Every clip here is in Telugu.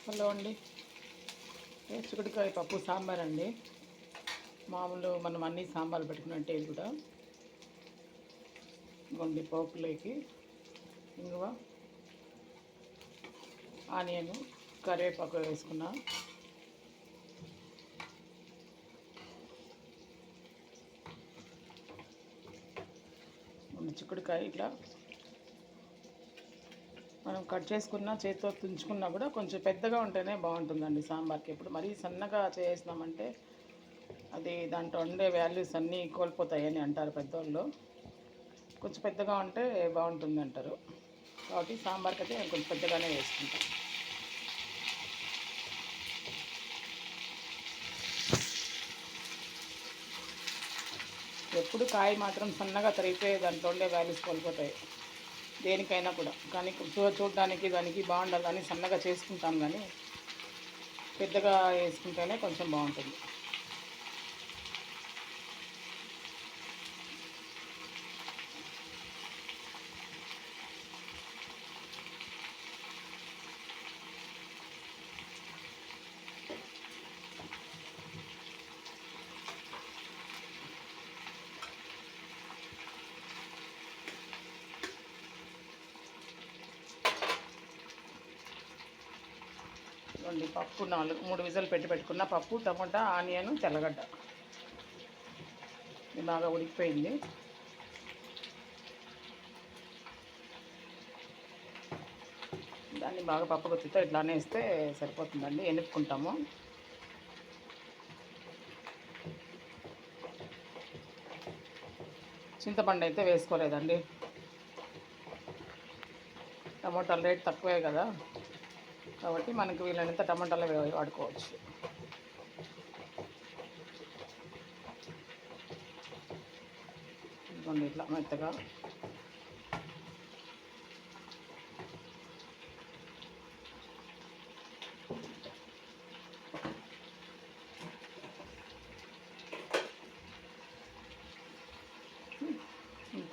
హలో అండి. చిక్కుడుకాయ పప్పు సాంబార్ అండి. మామూలు మనం అన్ని సాంబార్లు పెట్టుకున్నట్టే ఇది కూడా. ఇదిగోండి పోపులోకి ఇంగువ, ఆనియన్, కరివేపాకు వేసుకున్నా. చిక్కుడుకాయ ఇట్లా మనం కట్ చేసుకున్నా చేతితో తుంచుకున్నా కూడా కొంచెం పెద్దగా ఉంటేనే బాగుంటుందండి సాంబార్కి. ఎప్పుడు మరీ సన్నగా చేసినామంటే అది దాంట్లో ఉండే వాల్యూస్ అన్నీ కోల్పోతాయని అంటారు పెద్దవాళ్ళు. కొంచెం పెద్దగా ఉంటే బాగుంటుంది అంటారు. కాబట్టి సాంబార్కి అయితే నేను కొంచెం పెద్దగానే వేసుకుంటాను. ఎప్పుడు కాయ మాత్రం సన్నగా తరిగితే దాంట్లో ఉండే వాల్యూస్ కోల్పోతాయి దేనికైనా కూడా. కానీ చూడడానికి దానికి బాగుండాలని సన్నగా చేసుకుంటాం, కానీ పెద్దగా వేసుకుంటేనే కొంచెం బాగుంటుంది. పప్పు 3 విజల్ పెట్టుకున్న పప్పు, టమాటా, ఆనియన్, తెల్లగడ్డ ఇది బాగా ఉడికిపోయింది. దాన్ని బాగా పప్పు గుత్తితో ఇట్లానే వేస్తే సరిపోతుందండి. ఎనుపుకుంటాము. చింతపండు అయితే వేసుకోలేదండి. టమాటాలు రేట్ తక్కువే కదా, కాబట్టి మనకు వీలైనంత టమాటాలు వాడుకోవచ్చు. ఇదిగోండి ఇట్లా మెత్తగా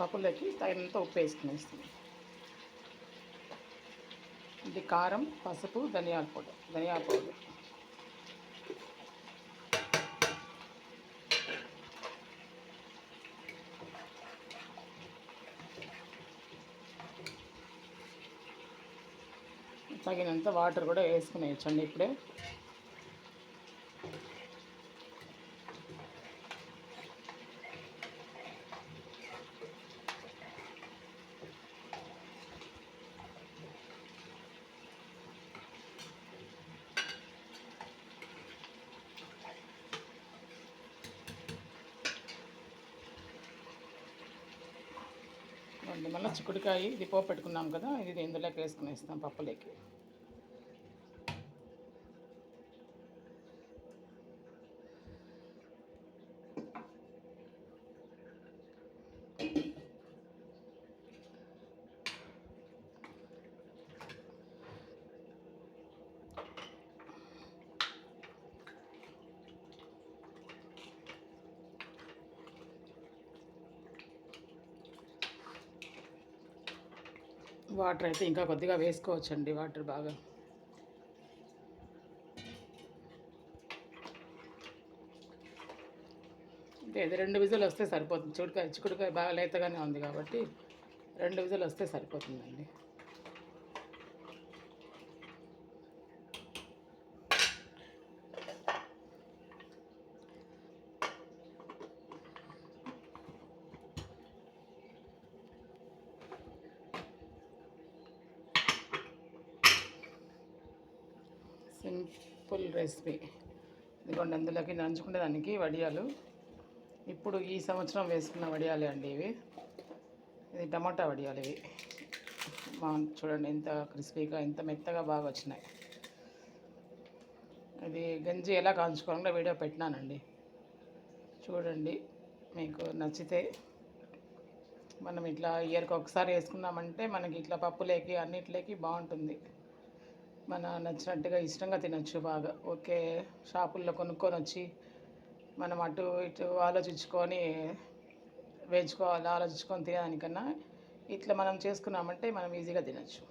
పప్పులోకి తగినంత ఉప్పు వేసుకునేస్తుంది. ఇది కారం, పసుపు, ధనియాల పౌడర్. తగినంత వాటర్ కూడా వేసుకునేయచ్చండి ఇప్పుడే. మళ్ళీ చిక్కుడుకాయ ఇది పోపు పెట్టుకున్నాం కదా, ఇది ఇందులోకి వేసుకునేస్తాం పప్పులోకి. వాటర్ అయితే ఇంకా కొద్దిగా వేసుకోవచ్చండి, వాటర్ బాగా. ఇది 2 విజులు వస్తే సరిపోతుంది. చిక్కుడుకాయ బాగా లేతగానే ఉంది కాబట్టి 2 విజులు వస్తే సరిపోతుందండి. Simple recipe. ఇదిగోండి అందులోకి నంచుకునే దానికి వడియాలు. ఇప్పుడు ఈ సంవత్సరం వేసుకున్న వడియాలే అండి ఇవి. ఇది టమాటా వడియాలు ఇవి. చూడండి ఎంత క్రిస్పీగా, ఎంత మెత్తగా బాగా వచ్చినాయి. ఇది గంజి ఎలా కాంచుకోవాలో వీడియో పెట్టినానండి, చూడండి. మీకు నచ్చితే మనం ఇట్లా ఇయర్కి ఒకసారి వేసుకున్నామంటే మనకి ఇట్లా పప్పులేకి అన్నిట్లేకి బాగుంటుంది. మన నచ్చినట్టుగా ఇష్టంగా తినచ్చు బాగా. ఓకే, షాపుల్లో కొనుక్కొని వచ్చి మనం అటు ఇటు ఆలోచించుకొని ఆలోచించుకొని తినేదానికన్నా ఇట్లా మనం చేసుకున్నామంటే మనం ఈజీగా తినచ్చు.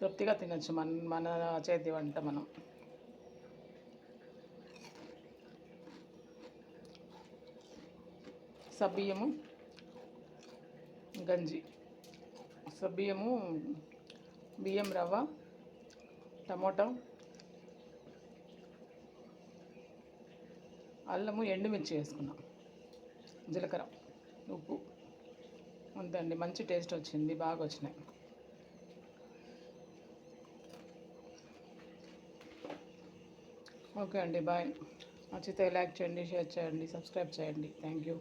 తృప్తిగా తినచ్చు మన చేతి వంట మనం. సబ్బియ్యము గంజి, సబ్బియ్యము, బియ్యం రవ్వ, టమోటా, అల్లము, ఎండుమిర్చి వేసుకున్నాం, జీలకర్ర, ఉప్పు, అంతే. మంచి టేస్ట్ వచ్చింది, బాగా వచ్చినాయి. ఓకే అండి, బాయ్. నచ్చితే లైక్ చేయండి, షేర్ చేయండి, సబ్స్క్రైబ్ చేయండి. Thank you.